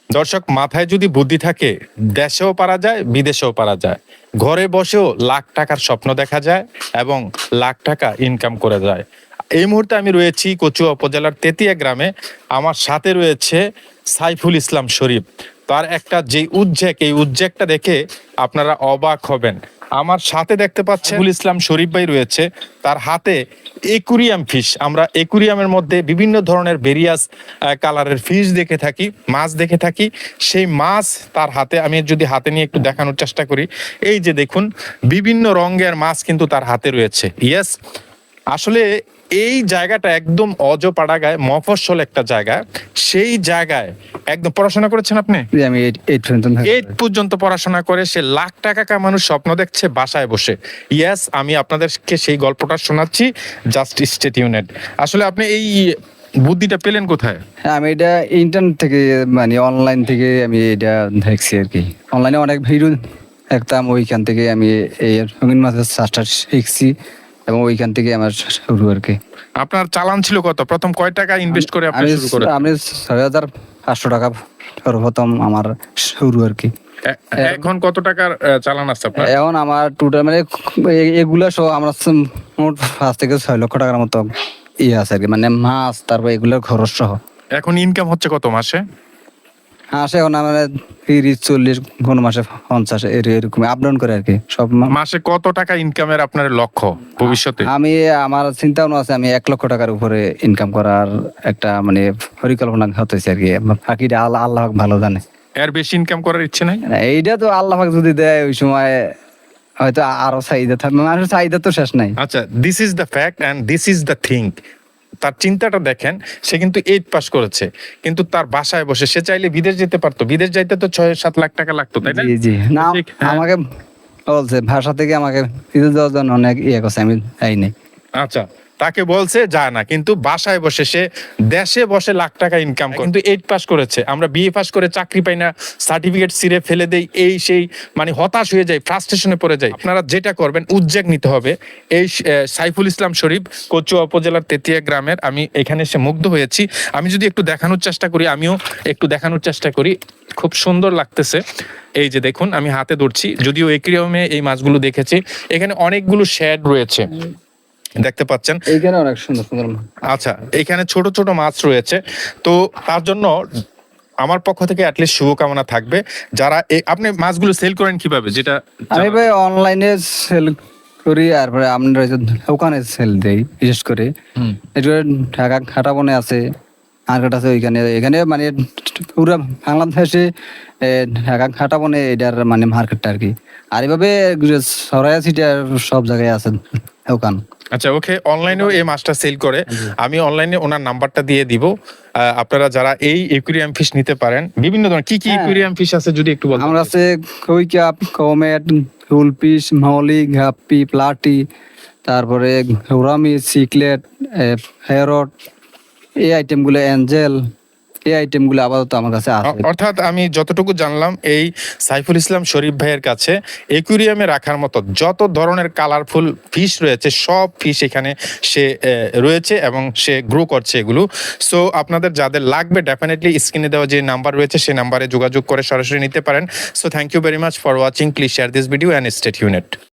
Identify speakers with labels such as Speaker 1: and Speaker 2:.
Speaker 1: দর্শক, মাথায় যদি বুদ্ধি থাকে দেশেও পারা যায়, বিদেশেও পারা যায়। ঘরে বসেও লাখ টাকার স্বপ্ন দেখা যায় এবং লাখ টাকা ইনকাম করে যায়। এই মুহূর্তে আমি রয়েছি কচুয়া উপজেলার তেতিয়া গ্রামে। আমার সাথে রয়েছে সাইফুল ইসলাম শরীফ। তার একটা যে উদ্যোগ, এই উদ্যোগটা দেখে আপনারা অবাক হবেন। আমার সাথে দেখতে পাচ্ছেন সাইফুল ইসলাম শরীফ ভাই রয়েছে, তার হাতে একুরিয়াম ফিশ। আমরা একুরিয়ামের মধ্যে বিভিন্ন ধরনের ভেরিয়াস কালারের ফিশ দেখে থাকি, মাছ দেখে থাকি। সেই মাছ তার হাতে, আমি যদি হাতে নিয়ে একটু দেখানোর চেষ্টা করি, এই যে দেখুন বিভিন্ন রঙের মাছ কিন্তু তার হাতে রয়েছে। ইয়েস, আসলে এই জায়গাটা একদম অজপাড়াগায় মফস্বল একটা জায়গা। সেই জায়গায় একদম পড়াশোনা করেছেন আপনি?
Speaker 2: জি, আমি
Speaker 1: 8 পর্যন্ত পড়াশোনা করে সে লাখ টাকা কামানোর স্বপ্ন দেখছে বাসায় বসে। ইয়েস, আমি আপনাদেরকে সেই গল্পটা শোনাচ্ছি, জাস্ট স্টে টিউনড। আসলে আপনি এই বুদ্ধিটা পেলেন কোথায়?
Speaker 2: হ্যাঁ, আমি এটা ইন্টারনেট থেকে মানে অনলাইন থেকে আমি এটা দেখছি আর কি। অনলাইনে অনেক ভিডিও দেখতাম, ওইখান থেকে আমি এই রঙিন মাছের চাষটা শিখছি এবং ওইখান থেকে আমার শুরু আর কি।
Speaker 1: আপনার চালান ছিল কত? প্রথম কয় টাকা ইনভেস্ট করে আপনি শুরু করেন?
Speaker 2: আমি 6,500 টাকা সর্বপ্রথম আমার শুরু আর কি।
Speaker 1: এখন কত টাকার চালান আছে আপনার?
Speaker 2: এখন আমার টোটাল মানে এগুলা সহ আমার মোট 5 থেকে 6 লক্ষ টাকার মতো ইয়ে আছে আর কি, মানে মাছ তারপর এগুলোর খরচ সহ।
Speaker 1: এখন ইনকাম হচ্ছে কত মাসে?
Speaker 2: হাঁস এখন আমার 30-40, কোন মাসে 50 এরকম আপ ডাউন করে আর কি সব
Speaker 1: মাসে কত টাকা ইনকামের আপনার লক্ষ্য ভবিষ্যতে?
Speaker 2: আমি আমার চিন্তা ভাবনা আছে, আমি 1 লক্ষ টাকার উপরে ইনকাম করার একটা মানে পরিকল্পনা হতেছে আর কি। বাকিটা আল্লাহ ভালো জানে।
Speaker 1: এর বেশি ইনকাম করার ইচ্ছে নাই?
Speaker 2: এইটা তো আল্লাহ যদি দেয় ওই সময় হয়তো আরো চাহিদা থাকবে, মানুষের চাহিদা তো শেষ নাই।
Speaker 1: আচ্ছা, this is the fact and this is the thing. তার চিন্তাটা দেখেন, সে কিন্তু 8 পাস করেছে, কিন্তু তার বাসায় বসে সে চাইলে বিদেশ যেতে পারতো। বিদেশ যাইতে তো 6-7 লাখ টাকা লাগতো, তাই না?
Speaker 2: জি জি না,
Speaker 1: ঠিক, হ্যাঁ।
Speaker 2: আমাকে বলছে ভাষা থেকে আমাকে বিদেশ যাওয়ার জন্য অনেক ইয়ে করছে, আমি যাই নাই।
Speaker 1: আচ্ছা, তাকে বলছে যায় না, কিন্তু বাসায় বসে সে দেশে বসে লাখ টাকা ইনকাম করে। কিন্তু 8 পাস করেছে, আমরা বিএ পাস করে চাকরি পাই না, সার্টিফিকেট ছিঁড়ে ফেলে দেই, এই সেই, মানে হতাশ হয়ে যায়, ফ্রাস্ট্রেশনে পড়ে যায়। আপনারা যেটা করবেন, উদ্যোগ নিতে হবে। এই সাইফুল ইসলাম শরীফ কচুয়া উপজেলার তেতিয়া গ্রামের। আমি এখানে এসে মুগ্ধ হয়েছি। আমি যদি একটু দেখানোর চেষ্টা করি, আমিও একটু দেখানোর চেষ্টা করি, খুব সুন্দর লাগতেছে। এই যে দেখুন, আমি হাতে ধরছি, যদিও একুরিয়ামে এই মাছগুলো দেখেছি। এখানে অনেকগুলো শেড রয়েছে, দেখতে পাচ্ছেন।
Speaker 2: এইখানে অনেক সুন্দর সুন্দর মাছ।
Speaker 1: আচ্ছা, এখানে ছোট ছোট মাছ রয়েছে। তো তার জন্য আমার পক্ষ থেকে অ্যাটলিস্ট শুভকামনা থাকবে। যারা আপনি মাছগুলো সেল করেন কিভাবে, যেটা
Speaker 2: আমি ভাই অনলাইনে সেল করি, তারপরে আমরা ওখানে সেল দেই বিশেষ করে। এটা ঢাকা খাটাবনে আছে, মার্কেট আছে ওইখানে। এখানে মানে পুরো বাংলাদেশে ঢাকা খাটাবনে এটার মানে মার্কেটটা আর কি। আর এভাবে সরাইয়া সিটির সব জায়গায় আছে ওখান।
Speaker 1: আচ্ছা, ওকে, অনলাইনেও এই মাছটা সেল করে। আমি অনলাইনে ওনার নাম্বারটা দিয়ে দিব। আপনারা যারা এই একুরিয়াম ফিশ নিতে পারেন, বিভিন্ন ধরনের কি কি একুরিয়াম ফিশ আছে যদি একটু বলতেন।
Speaker 2: আমার আছে কই কাপ, কমেট, হুলপিস, মাউলি, গাপ্পি, প্লাটি, তারপরে ঘোরামি, সিকলেট, হেরট, এই আইটেমগুলো, অ্যাঞ্জেল, এই আইটেমগুলো আপাতত আমার কাছে আছে।
Speaker 1: অর্থাৎ আমি যতটুকু জানলাম, এই সাইফুল ইসলাম শরীফ ভাইয়ের কাছে একুরিয়ামে রাখার মতো যত ধরনের কালারফুল ফিশ রয়েছে, সব ফিশ এখানে সে রয়েছে এবং সে গ্রো করছে এগুলো। সো আপনাদের যাদের লাগবে, ডেফিনেটলি স্ক্রিনে দেওয়া যে নাম্বার রয়েছে সেই নাম্বারে যোগাযোগ করে সরাসরি নিতে পারেন। So thank you very much for watching. Please share this video and stay tuned.